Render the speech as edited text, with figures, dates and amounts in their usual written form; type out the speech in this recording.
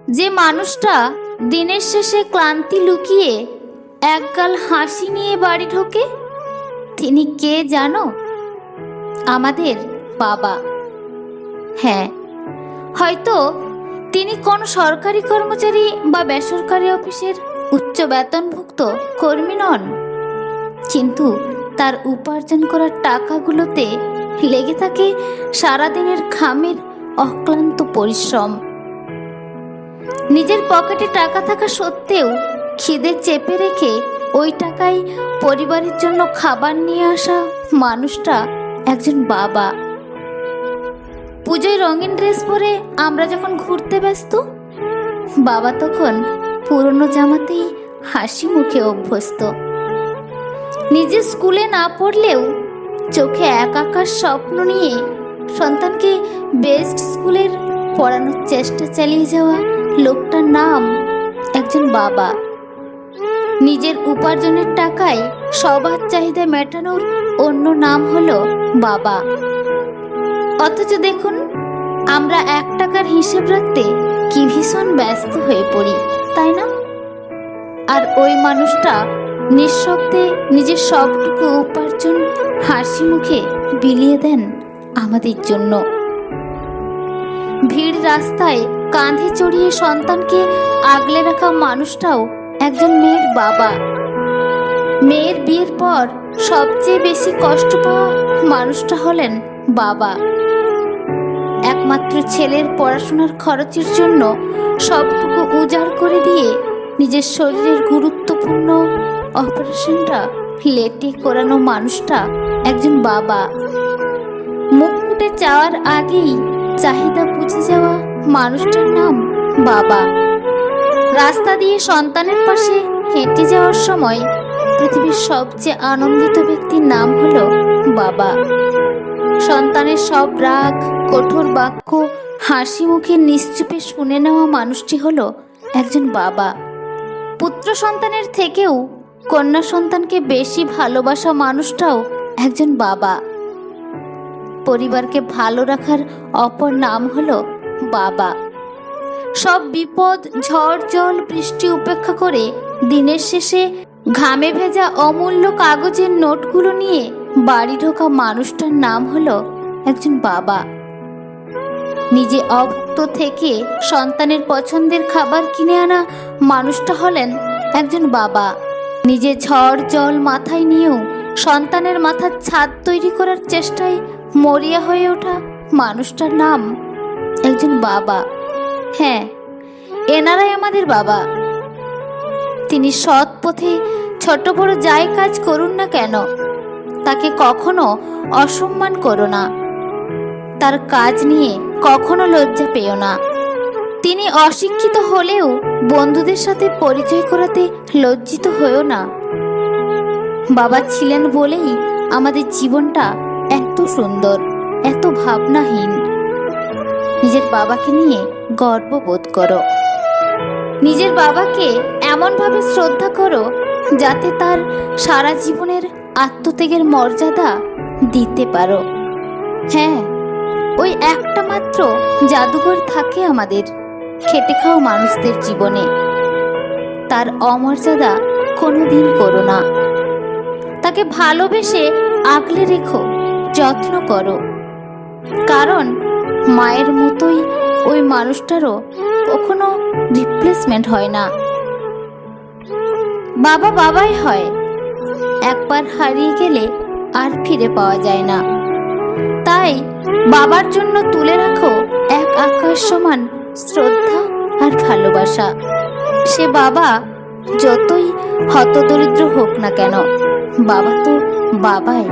যে মানুষটা দিনের শেষে ক্লান্তি লুকিয়ে একগাল হাসি নিয়ে বাড়ি ঢোকে, তিনি কে জানো? আমাদের বাবা। হ্যাঁ, হয়তো তিনি কোনো সরকারি কর্মচারী বা বেসরকারি অফিসের উচ্চ বেতনভুক্ত কর্মী নন, কিন্তু তার উপার্জন করার টাকাগুলোতে লেগে থাকে সারাদিনের ঘামের অক্লান্ত পরিশ্রম। নিজের পকেটে টাকা থাকা সত্ত্বেও খিদে চেপে রেখে ওই টাকায় পরিবারের জন্য খাবার নিয়ে আসা মানুষটা একজন বাবা। পুজোয় রঙিন ড্রেস পরে আমরা যখন ঘুরতে ব্যস্ত, বাবা তখন পুরনো জামাতেই হাসি মুখে অভ্যস্ত। নিজে স্কুলে না পড়লেও চোখে একাকার স্বপ্ন নিয়ে সন্তানকে বেস্ট স্কুলের পড়ানোর চেষ্টা চালিয়ে যাওয়া লোকটার নাম একজন বাবা। নিজের উপার্জনের টাকায় সবার চাহিদা মেটানোর অন্য নাম হলো বাবা। অথচ দেখুন, আমরা 1 টাকার হিসেব রাখতে কি ভীষণ ব্যস্ত হয়ে পড়ি, তাই না? আর ওই মানুষটা নিঃশব্দে নিজের সবটুকু উপার্জন হাসি মুখে বিলিয়ে দেন আমাদের জন্য। ভিড় রাস্তায় কাঁধে চড়িয়ে সন্তানকে আগলে রাখা মানুষটাও একজন মেয়ের বাবা। মেয়ের বিয়ের পর সবচেয়ে বেশি কষ্ট পাওয়া মানুষটা হলেন বাবা। একমাত্র ছেলের পড়াশোনার খরচের জন্য সবটুকু উজাড় করে দিয়ে নিজের শরীরের গুরুত্বপূর্ণ অপারেশনটা লেটে করানো মানুষটা একজন বাবা। মুখ ফুটে চাওয়ার আগেই চাহিদা বুঝে যাওয়া মানুষটার নাম বাবা। রাস্তা দিয়ে সন্তানের পাশে হেঁটে যাওয়ার সময় পৃথিবীর সবচেয়ে আনন্দিত ব্যক্তির নাম হলো বাবা। সন্তানের সব রাগ, কঠোর বাক্য হাসি মুখে নিশ্চুপে শুনে নেওয়া মানুষটি হলো একজন বাবা। পুত্র সন্তানের থেকেও কন্যা সন্তানকে বেশি ভালোবাসা মানুষটাও একজন বাবা। পরিবারকে ভালো রাখার অপর নাম হলো বাবা। সব বিপদ, ঝড়, জল, বৃষ্টি উপেক্ষা করে দিনের শেষে ঘামে ভেজা অমূল্য কাগজের নোটগুলো নিয়ে বাড়ি ঢোকা মানুষটার নাম হলো একজন বাবা। নিজে অভুক্ত থেকে সন্তানের পছন্দের খাবার কিনে আনা মানুষটা হলেন একজন বাবা। নিজে ঝড় জল মাথায় নিয়েও সন্তানের মাথার ছাদ তৈরি করার চেষ্টায় মরিয়া হয়ে ওঠা মানুষটার নাম একজন বাবা। হ্যাঁ, এনারাই আমাদের বাবা। তিনি সৎ পথে ছোট বড় যাই কাজ করুন না কেন, তাকে কখনো অসম্মান করো না। তার কাজ নিয়ে কখনো লজ্জা পেও না। তিনি অশিক্ষিত হলেও বন্ধুদের সাথে পরিচয় করাতে লজ্জিত হয়েও না। বাবা ছিলেন বলেই আমাদের জীবনটা এত সুন্দর, এত ভাবনাহীন। নিজের বাবাকে নিয়ে গর্ববোধ করো। নিজের বাবাকে এমনভাবে শ্রদ্ধা করো যাতে তার সারা জীবনের আত্মত্যাগের মর্যাদা দিতে পারো। হ্যাঁ, ওই একটা মাত্র জাদুঘর থাকে আমাদের খেটে খাওয়া মানুষদের জীবনে। তার অমর্যাদা কোনোদিন করো না। তাকে ভালোবেসে আগলে রেখো, যত্ন করো। কারণ মায়ের মতোই ওই মানুষটারও কখনো রিপ্লেসমেন্ট হয় না। বাবা বাবাই হয়, একবার হারিয়ে গেলে আর ফিরে পাওয়া যায় না। তাই বাবার জন্য তুলে রাখো এক আকাশ সমান শ্রদ্ধা আর ভালোবাসা। সে বাবা যতই হতদরিদ্র হোক না কেন, বাবা তো বাবাই।